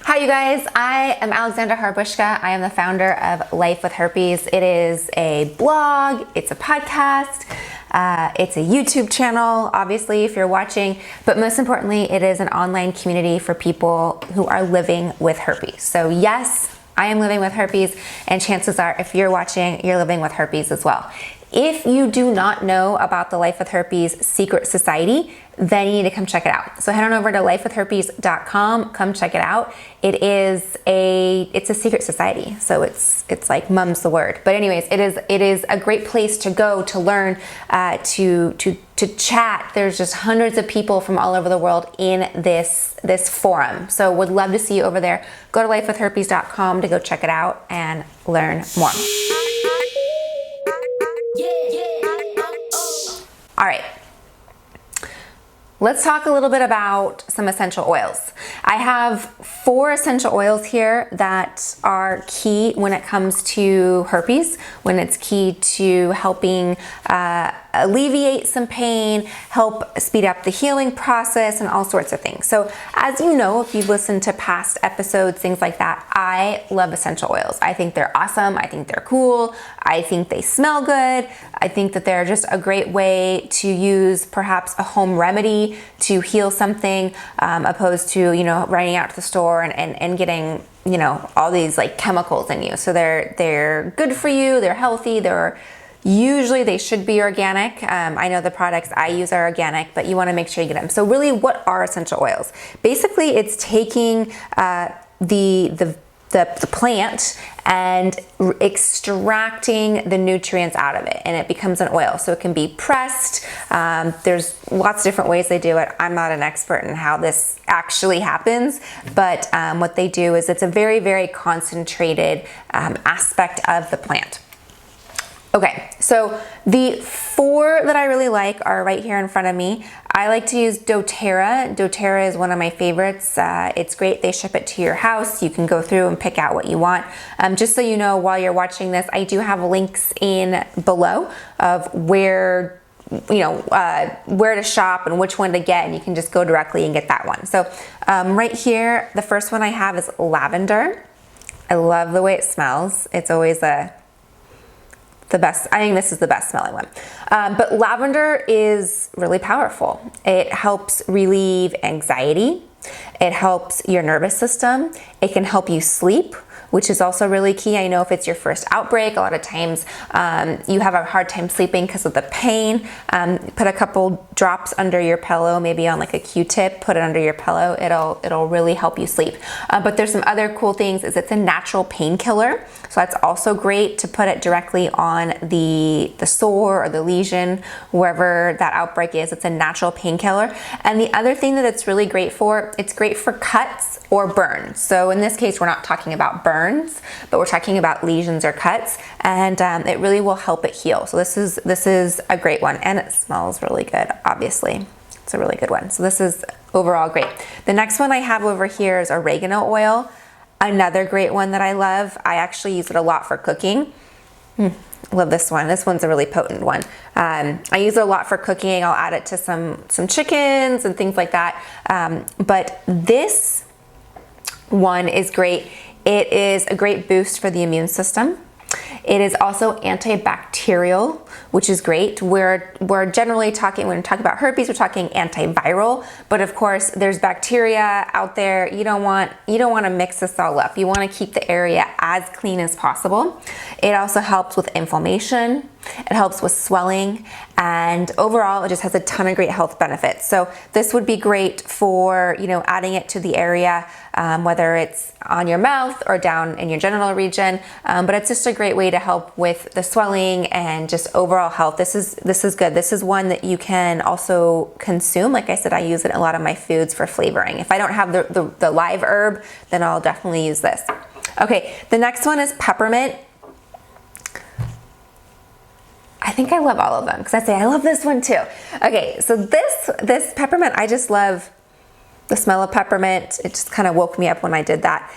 Hi you guys, I am Alexandra Harbushka. I am the founder of Life with Herpes. It is a blog, it's a podcast, it's a YouTube channel, obviously, if you're watching, but most importantly, it is an online community for people who are living with herpes. So yes, I am living with herpes, and chances are if you're watching, you're living with herpes as well. If you do not know about the Life with Herpes Secret Society, then you need to come check it out. So head on over to lifewithherpes.com, come check it out. It's a secret society, so it's like mum's the word. But anyways, it is a great place to go to learn, to chat. There's just hundreds of people from all over the world in this forum. So would love to see you over there. Go to lifewithherpes.com to go check it out and learn more. All right, let's talk a little bit about some essential oils. I have 4 essential oils here that are key when it comes to herpes, when it's key to helping alleviate some pain, help speed up the healing process, and all sorts of things. So as you know, if you've listened to past episodes, things like that, I love essential oils. I think they're awesome. I think they're cool. I think they smell good. I think that they're just a great way to use perhaps a home remedy to heal something, opposed to, running out to the store and getting, all these like chemicals in you. So they're good for you. They're healthy. Usually they should be organic. I know the products I use are organic, but you want to make sure you get them. So really, what are essential oils? Basically, it's taking the plant and extracting the nutrients out of it, and it becomes an oil. So it can be pressed. There's lots of different ways they do it. I'm not an expert in how this actually happens, but what they do is it's a very, very concentrated aspect of the plant. Okay, so the 4 that I really like are right here in front of me. I like to use doTERRA. doTERRA is one of my favorites. It's great. They ship it to your house. You can go through and pick out what you want. Just so you know, while you're watching this, I do have links in below of where to shop and which one to get, and you can just go directly and get that one. So right here, the first one I have is Lavender. I love the way it smells. It's always the best. I think this is the best smelling one. But lavender is really powerful. It helps relieve anxiety. It helps your nervous system. It can help you sleep, which is also really key. I know if it's your first outbreak, a lot of times you have a hard time sleeping because of the pain. Put a couple drops under your pillow, maybe on like a Q-tip, put it under your pillow. It'll really help you sleep. But there's some other cool things. Is it's a natural painkiller. So that's also great to put it directly on the sore or the lesion, wherever that outbreak is. It's a natural painkiller. And the other thing that it's really great for, it's great for cuts or burns. So in this case, we're not talking about burns, but we're talking about lesions or cuts, and it really will help it heal. So this is a great one, and it smells really good, obviously. It's a really good one. So this is overall great. The next one I have over here is oregano oil. Another great one that I love. I actually use it a lot for cooking. Love this one. This one's a really potent one. I use it a lot for cooking. I'll add it to some chickens and things like that. But this one is great. It is a great boost for the immune system. It is also antibacterial, which is great. We're generally talking, when we're talking about herpes, we're talking antiviral, but of course there's bacteria out there. You don't want to mix this all up. You want to keep the area as clean as possible. It also helps with inflammation. It helps with swelling, and overall it just has a ton of great health benefits. So this would be great for, adding it to the area, whether it's on your mouth or down in your genital region. But it's just a great way to help with the swelling and just overall health. This is good. This is one that you can also consume. Like I said, I use it in a lot of my foods for flavoring. If I don't have the live herb, then I'll definitely use this. Okay, the next one is peppermint. I think I love all of them because I say I love this one too. Okay, so this peppermint, I just love the smell of peppermint. It just kind of woke me up when I did that.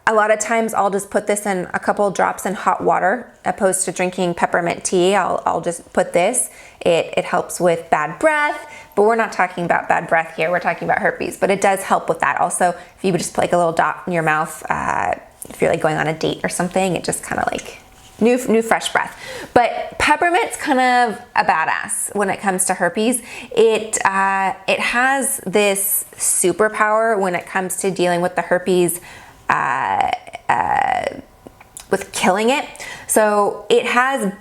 A lot of times I'll just put this in a couple drops in hot water opposed to drinking peppermint tea. I'll just put this. It helps with bad breath, but we're not talking about bad breath here. We're talking about herpes, but it does help with that. Also, if you would just put like a little dot in your mouth, if you're like going on a date or something, it just kind of like new fresh breath. But peppermint's kind of a badass when it comes to herpes. It has this superpower when it comes to dealing with the herpes, with killing it. So it has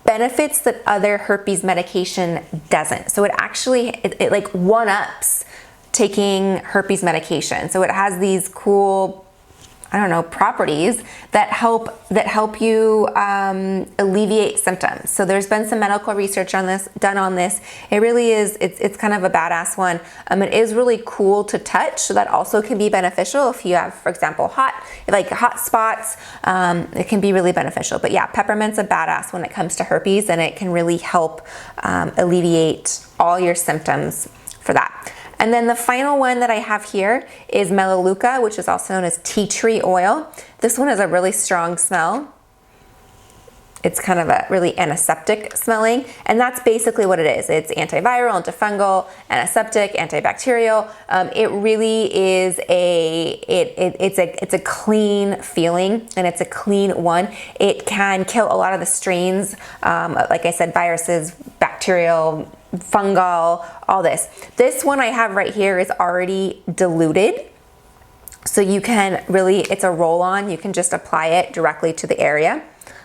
benefits that other herpes medication doesn't. So it actually, it like one-ups taking herpes medication. So it has these cool, I don't know, properties that help you alleviate symptoms. So there's been some medical research done on this. It really is, it's kind of a badass one. It is really cool to touch, so that also can be beneficial if you have, for example, hot spots. It can be really beneficial. But yeah, peppermint's a badass when it comes to herpes, and it can really help alleviate all your symptoms for that. And then the final one that I have here is Melaleuca, which is also known as tea tree oil. This one has a really strong smell. It's kind of a really antiseptic smelling, and that's basically what it is. It's antiviral, antifungal, antiseptic, antibacterial. It really is it's a clean feeling, and it's a clean one. It can kill a lot of the strains, like I said, viruses, bacterial, fungal, all this. This one I have right here is already diluted. So you can really, it's a roll-on. You can just apply it directly to the area.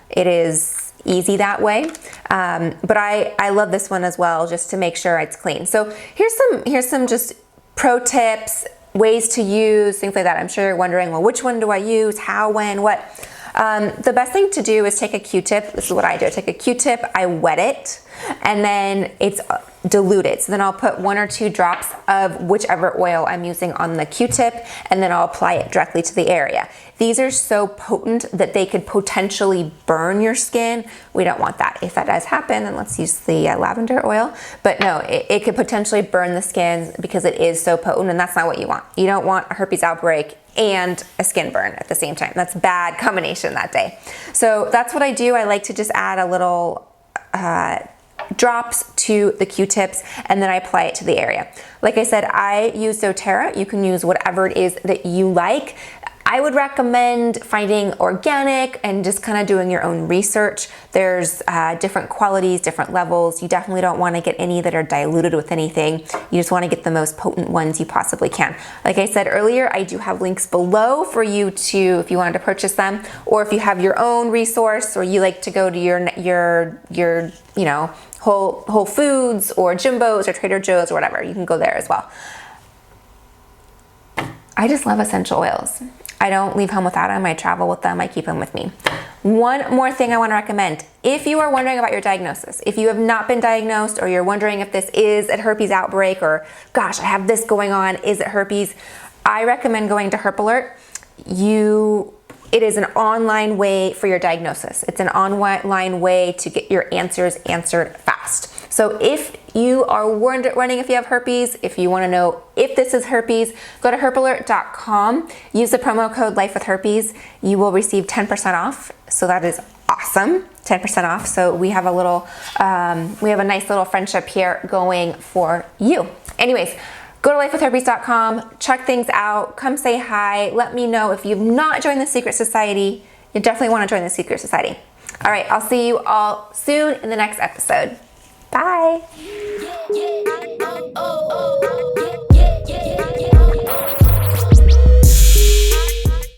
It is easy that way. But I love this one as well, just to make sure it's clean. So here's some just pro tips, ways to use, things like that. I'm sure you're wondering, well, which one do I use? How, when, what? The best thing to do is take a Q-tip. This is what I do. I take a Q-tip, I wet it, and then it's diluted. So then I'll put 1 or 2 drops of whichever oil I'm using on the Q-tip, and then I'll apply it directly to the area. These are so potent that they could potentially burn your skin. We don't want that. If that does happen, then let's use the lavender oil. But no, it could potentially burn the skin because it is so potent, and that's not what you want. You don't want a herpes outbreak and a skin burn at the same time. That's a bad combination that day. So that's what I do. I like to just add a little drops to the Q-tips, and then I apply it to the area. Like I said, I use doTERRA. You can use whatever it is that you like. I would recommend finding organic and just kind of doing your own research. There's different qualities, different levels. You definitely don't want to get any that are diluted with anything. You just want to get the most potent ones you possibly can. Like I said earlier, I do have links below for you to, if you wanted to purchase them, or if you have your own resource, or you like to go to your you know, Whole Foods or Jimbo's or Trader Joe's or whatever, you can go there as well. I just love essential oils. I don't leave home without them. I travel with them. I keep them with me. One more thing I want to recommend. If you are wondering about your diagnosis, if you have not been diagnosed, or you're wondering if this is a herpes outbreak, or gosh, I have this going on, is it herpes? I recommend going to Herp Alert. It is an online way for your diagnosis. It's an online way to get your answers answered fast. So if you are wondering if you have herpes, if you want to know if this is herpes, go to herpalert.com. Use the promo code Life With Herpes. You will receive 10% off. So that is awesome, 10% off. So we have a nice little friendship here going for you. Anyways, go to lifewithherpes.com, check things out, come say hi, let me know if you've not joined the Secret Society. You definitely want to join the Secret Society. All right, I'll see you all soon in the next episode. Bye.